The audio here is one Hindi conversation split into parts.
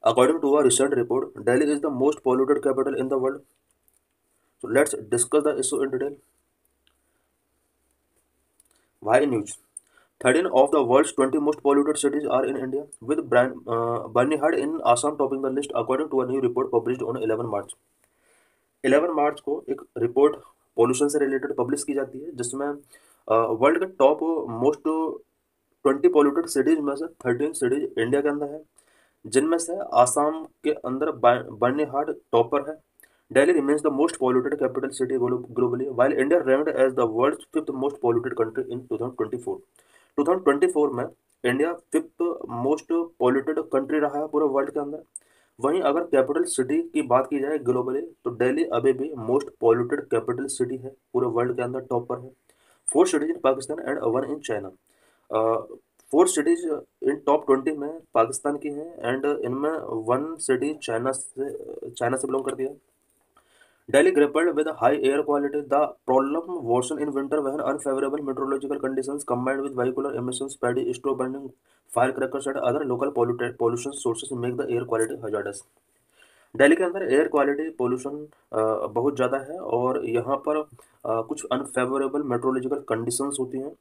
According to a recent report, Delhi is the most polluted capital in the world. So let's discuss the issue in detail. Why news? 13 of the world's 20 most polluted cities are in India, with Barnihad in Assam topping the list according to a new report published on 11 March. 11 मार्च को एक रिपोर्ट पोल्यूशन से रिलेटेड पब्लिश की जाती है जिसमें वर्ल्ड के टॉप मोस्ट 20 पोल्यूटेड सिटीज में से 13 सिटीज इंडिया के अंदर है, जिनमें से आसाम के अंदर बर्निहाट टॉपर है. Delhi remains the most polluted capital city globally, while India ranked as the world's fifth most polluted country in 2024. 2024 में India fifth most polluted country रहा है पूरे वर्ल्ड के अंदर. वहीं अगर कैपिटल सिटी की बात की जाए ग्लोबली तो दिल्ली अभी भी मोस्ट पॉल्यूटेड कैपिटल सिटी है पूरे वर्ल्ड के अंदर, टॉप पर है. 4 cities in Pakistan and 1 in China. 4 cities in top 20 में पाकिस्तान की हैं एंड इनमें 1 सिटी चाइना से बिलोंग करती है. Delhi grappled with high air quality. The problem worsened in winter when unfavorable meteorological conditions combined with vehicular emissions, paddy straw burning, firecrackers and other local pollution sources make the air quality hazardous. Delhi के अंदर एयर क्वालिटी पोल्यूशन बहुत ज़्यादा है और यहाँ पर कुछ अनफेवरेबल मेट्रोलॉजिकल कंडीशंस होती हैं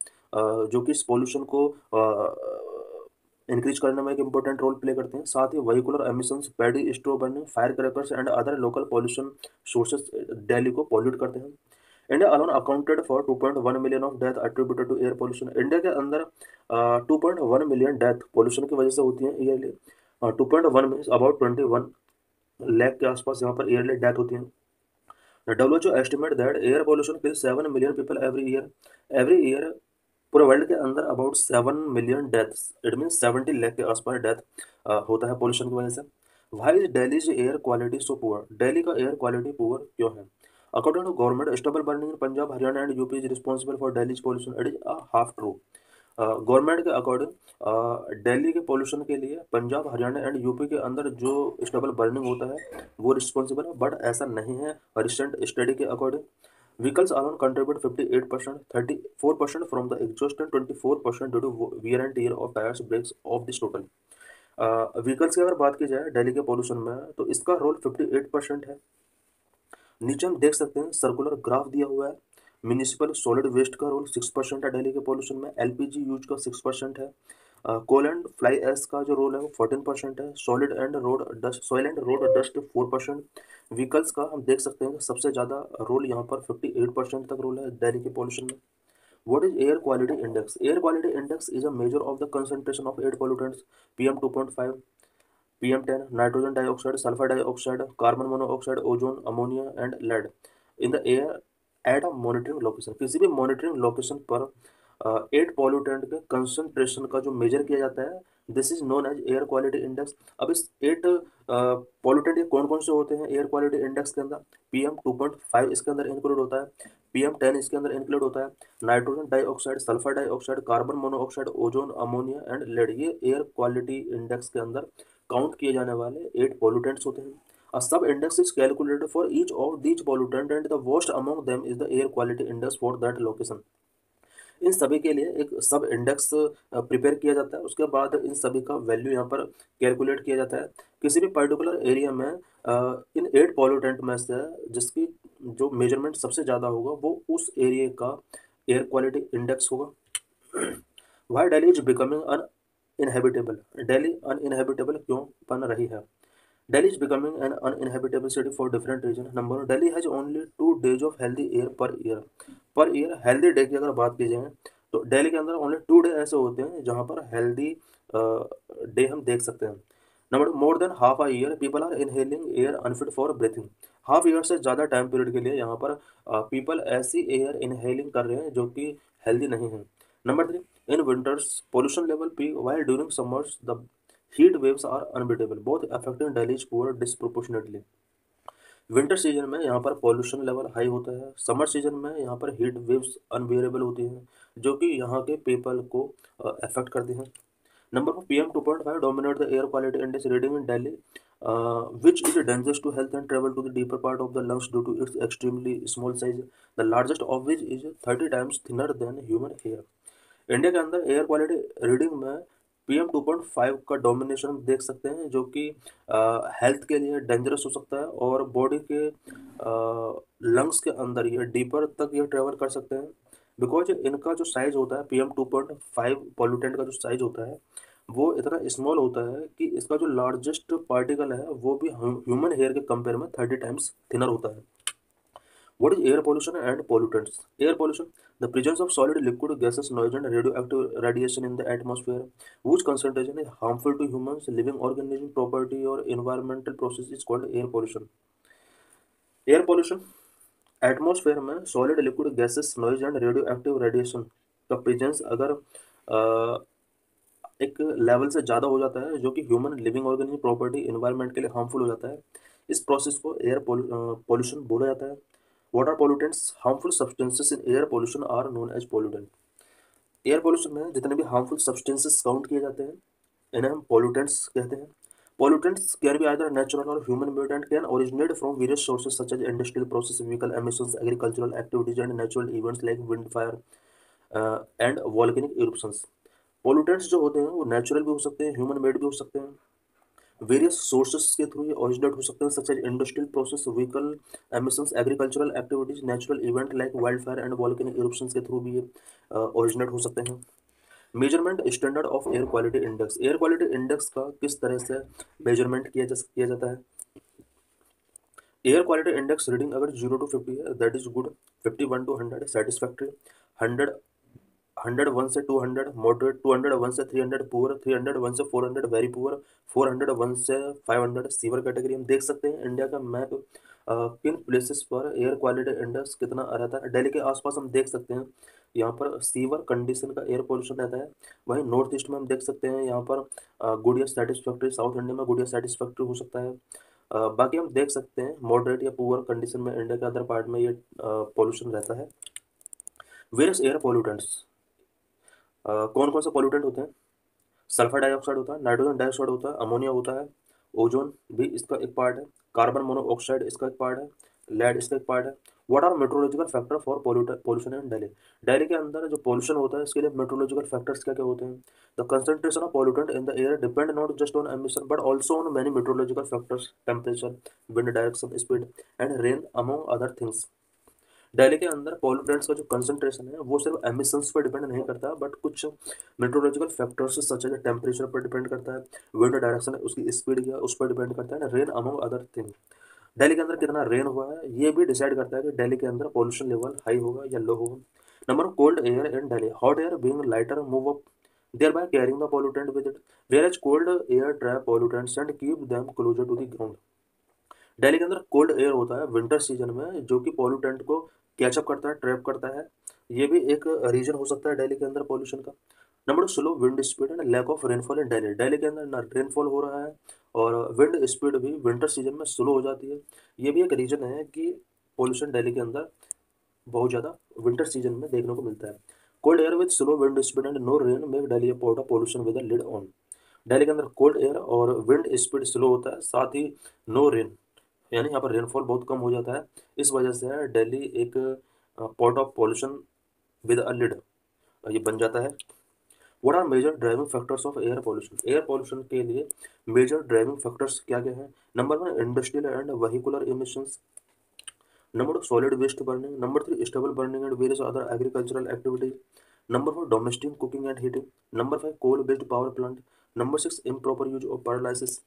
जो कि इस पोल्यूशन को इंक्रीज करने में एक इंपॉर्टेंट रोल प्ले करते हैं. साथ ही vehicular emissions, paddy straw burning, fire crackers and other local pollution sources Delhi को पॉल्यूट करते हैं. India alone accounted for 2.1 million of death attributed to air pollution. India के अंदर 2.1 मिलियन डेथ पोल्यूशन की वजह से होती है ईयरली. 2.1 मीन्स अबाउट 21 लाख के आसपास यहाँ पर ईयरली डेथ होती है. The WHO estimate that air pollution kills 7 million people every year. Every year पूरे वर्ल्ड के अंदर about 7 million deaths, it mean 70 lakh के आसपास डेथ होता है पोल्यूशन की वजह से. Why is Delhi air quality so poor? Delhi का एयर क्वालिटी पुअर क्यों है? According to government, stubble burning in Punjab, Haryana and UP is responsible for Delhi pollution. It is a half true. Government के अकॉर्डिंग दिल्ली के पोल्यूशन के लिए पंजाब, हरियाणा एंड यूपी के अंदर जो स्टबल बर्निंग होता है वो रिस्पॉन्सिबल है, बट ऐसा नहीं है. रिसेंट स्टडी के according vehicles alone contribute 58%, 34% from the exhaust and 24% due to wear and tear of tires, brakes of this total. Vehicles की अगर बात की जाए दिल्ली के पोल्यूशन में तो इसका रोल 58% है. नीचे हम देख सकते हैं सर्कुलर ग्राफ दिया हुआ है. म्यूनिसिपल सॉलिड वेस्ट का रोल 6% है दिल्ली के पोल्यूशन में. एलपीजी यूज का 6% है. कोल एंड फ्लाई एश का जो रोल है वो 14% है. Soil and road dust 4%. Vehicles का हम देख सकते हैं कि सबसे ज़्यादा रोल यहाँ पर 58% तक रोल है दिल्ली के पोल्यूशन में. What is air quality index? Air quality index is a measure of the concentration of air pollutants, PM 2.5, PM10, nitrogen dioxide, sulfur dioxide, carbon monoxide, ozone, ammonia and lead in the air at a monitoring location. किसी भी monitoring location पर एट पॉल्यूटेंट के कंसंट्रेशन का जो मेजर किया जाता है, this is known as air quality index. अब इस 8 पॉल्यूटेंट ये कौन कौन से होते हैं एयर क्वालिटी इंडेक्स के अंदर? PM 2.5 इसके अंदर इंक्लूड होता है. PM10 इसके अंदर इंक्लूड होता है. Nitrogen dioxide, sulphur dioxide, carbon monoxide, ozone, ammonia and lead, ये एयर क्वालिटी इंडेक्स के अंदर काउंट किए जाने वाले 8 पॉल्यूटेंट्स होते हैं. A sub-index is calculated for each of these pollutants and the worst among them is the air quality index for that location. इन सभी के लिए एक सब इंडेक्स प्रिपेयर किया जाता है. उसके बाद इन सभी का वैल्यू यहाँ पर कैलकुलेट किया जाता है. किसी भी पर्टिकुलर एरिया में इन 8 पॉल्यूटेंट में से जिसकी जो मेजरमेंट सबसे ज़्यादा होगा वो उस एरिया का एयर क्वालिटी इंडेक्स होगा. Why Delhi is becoming uninhabitable? Delhi uninhabitable क्यों बन रही है? Delhi is becoming an uninhabitable city for different reasons. Number one, Delhi has only 2 days of healthy air per year. Per year healthy day की अगर बात की जाए तो दिल्ली के अंदर ओनली 2 डे ऐसे होते हैं जहाँ पर हेल्दी डे हम देख सकते हैं. Number two, more than half a year people are inhaling air unfit for breathing. Half year से ज़्यादा टाइम पीरियड के लिए यहाँ पर पीपल ऐसी एयर इनहेलिंग कर रहे हैं जो कि हेल्दी नहीं है. Number three, in winters pollution level peak while during summers the heat waves are unbeatable both affecting Delhi's poor disproportionately. Winter season में यहाँ पर पॉल्यूशन लेवल हाई होता है. समर सीजन में यहाँ पर हीट वेव्स अनबियरेबल होती हैं जो कि यहाँ के पीपल को अफेक्ट करती हैं. Number 4, PM 2.5 dominate the air quality index reading in Delhi, which is dangerous to health and travel to the deeper part of the lungs due to its extremely small size, the largest of which is 30 times thinner than human hair. India के अंदर एयर क्वालिटी रीडिंग में PM2.5 का डोमिनेशन देख सकते हैं, जो कि हेल्थ के लिए डेंजरस हो सकता है और बॉडी के लंग्स के अंदर ये डीपर तक ये ट्रेवल कर सकते हैं। बिकॉज इनका जो साइज होता है PM2.5 पॉल्यूटेंट का जो साइज होता है वो इतना स्मॉल होता है कि इसका जो लार्जेस्ट पार्टिकल है वो भी ह्यूमन हेयर के कंपेयर में 30 टाइम्स थिनर होता है। What is air pollution and pollutants? Air pollution, the presence of solid, liquid, gases, noise, and radioactive radiation in the atmosphere, whose concentration is harmful to humans, living organism, property, or environmental process is called air pollution. Air pollution, atmosphere में solid, liquid, gases, noise and radio active radiation का प्रेजेंस अगर एक लेवल से ज़्यादा हो जाता है जो कि human living organism, property, environment के लिए हार्मफुल हो जाता है, इस प्रोसेस को एयर पॉल्यूशन बोला जाता है। What are pollutants? Harmful substances in air pollution are known as pollutant. Air pollution में जितने भी हार्मफुल सब्सटेंसेस काउंट किए जाते हैं इन्हें हम पोल्यूटेंट्स कहते हैं। Pollutants can be either natural और human made and can originate from various sources such as industrial process, vehicle emissions, agricultural activities and natural events like wind fire and volcanic eruptions. Pollutants जो होते हैं वो नेचुरल भी हो सकते हैं, ह्यूमन मेड भी हो सकते हैं, वेरियस सोर्सेस के थ्रू ये ओरिजिनेट हो सकते हैं such as industrial process, vehicle emissions, agricultural activities, natural event like wildfire and volcanic eruptions के थ्रू भी ये ओरिजिनेट हो सकते हैं। Measurement standard of air quality index, air quality index का किस तरह से मेजरमेंट किया जाता है। एयर क्वालिटी इंडेक्स रीडिंग अगर 0 to 50 है that is good, 51 to 100 satisfactory, 100 101 से 200 मॉडरेट, 201 से 300 पुअर, 301 से 400 वेरी पुअर, 401 से 500 सीवर कैटेगरी। हम देख सकते हैं इंडिया का मैप किन प्लेसेस पर एयर क्वालिटी इंडेक्स कितना रहता है। दिल्ली के आसपास हम देख सकते हैं यहाँ पर सीवर कंडीशन का एयर पोल्यूशन रहता है। वहीं नॉर्थ ईस्ट में हम देख सकते हैं यहाँ पर गुड या सेटिस्फैक्ट्री, साउथ इंडिया में गुड या सेटिस्फैक्ट्री हो सकता है। बाकी हम देख सकते हैं मॉडरेट या पुअर कंडीशन में इंडिया के अदर पार्ट में ये पोल्यूशन रहता है। वेरियस एयर पोल्यूटेंट्स, कौन कौन से पोल्यूटेंट होते हैं। सल्फर डाइऑक्साइड होता है, नाइट्रोजन डाइऑक्साइड होता है, अमोनिया होता है, ओजोन भी इसका एक पार्ट है, कार्बन मोनोऑक्साइड इसका एक पार्ट है, लेड इसका एक पार्ट है। What are meteorological factor for pollution in Delhi. Delhi के अंदर जो पोल्यूशन होता है इसके लिए मेट्रोलॉजिकल फैक्टर्स क्या क्या होते हैं। The concentration of pollutant in the air depend not just on emission but also on many meteorological factors, temperature, wind direction, speed and rain among other things. Delhi के अंदर पॉल्यूटेंट्स का जो कंसंट्रेशन है वो सिर्फ एमिशंस पर डिपेंड नहीं करता बट कुछ meteorological factors such as temperature पर डिपेंड करता है, विंड डायरेक्शन उसकी स्पीड क्या उस पर डिपेंड करता है, rain among other thing. Delhi के अंदर कितना रेन हुआ है ये भी डिसाइड करता है कि दिल्ली के अंदर पॉल्यूशन लेवल हाई होगा या लो होगा। Number cold air in Delhi, hot air being lighter move up thereby carrying the pollutant with it, whereas cold air trap pollutants and keep them closer to the ground. Delhi के अंदर कोल्ड एयर होता है विंटर सीजन में जो कि पॉल्यूटेंट को कैचअप करता है, ट्रैप करता है। ये भी एक रीजन हो सकता है दिल्ली के अंदर पॉल्यूशन का। Number slow wind speed and lack of rainfall in Delhi, Delhi के अंदर ना रेनफॉल हो रहा है और विंड स्पीड भी विंटर सीजन में स्लो हो जाती है। ये भी एक रीजन है कि पॉल्यूशन दिल्ली के अंदर बहुत ज़्यादा विंटर सीजन में देखने को मिलता है। Cold air with slow wind speed and no rain make Delhi pot of pollution with lid on. Delhi के अंदर कोल्ड एयर और विंड स्पीड स्लो होता है, साथ ही नो रेन यानी यहाँ पर रेनफॉल बहुत कम हो जाता है। इस वजह से दिल्ली एक pot of pollution with a lid ये बन जाता है। What are major driving factors of air pollution, air pollution के लिए मेजर ड्राइविंग फैक्टर्स क्या क्या है। Number 1 industrial and vehicular emissions, number 2 solid waste burning, number 3 stubble burning and various other agricultural activities, number 4 domestic cooking and heating, number 5 coal based power plant, number 6 improper use of paralysis.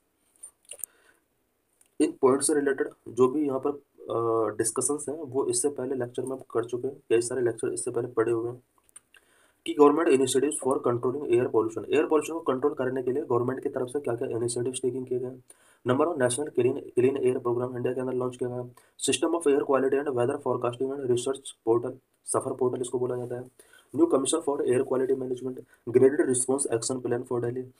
In point से रिलेटेड जो भी यहाँ पर डिस्कशंस हैं वो इससे पहले लेक्चर में हम कर चुके हैं, कई सारे लेक्चर इससे पहले पढ़े हुए हैं कि government initiatives for controlling air pollution को कंट्रोल करने के लिए गवर्नमेंट की तरफ से क्या क्या इनिशिएटिव्स टेकिंग किए गए। Number 1 national clean air programme India के अंदर लॉन्च किया गया। System of air quality and weather forecasting and research portal, SAFAR portal इसको बोला जाता है। New commission for air quality management, graded response action plan for Delhi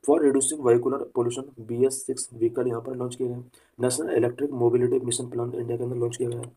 for reducing vehicular pollution, BS6 vehicle यहाँ पर लॉन्च किए गए। National electric mobility mission plan India के अंदर लॉन्च किया गया है।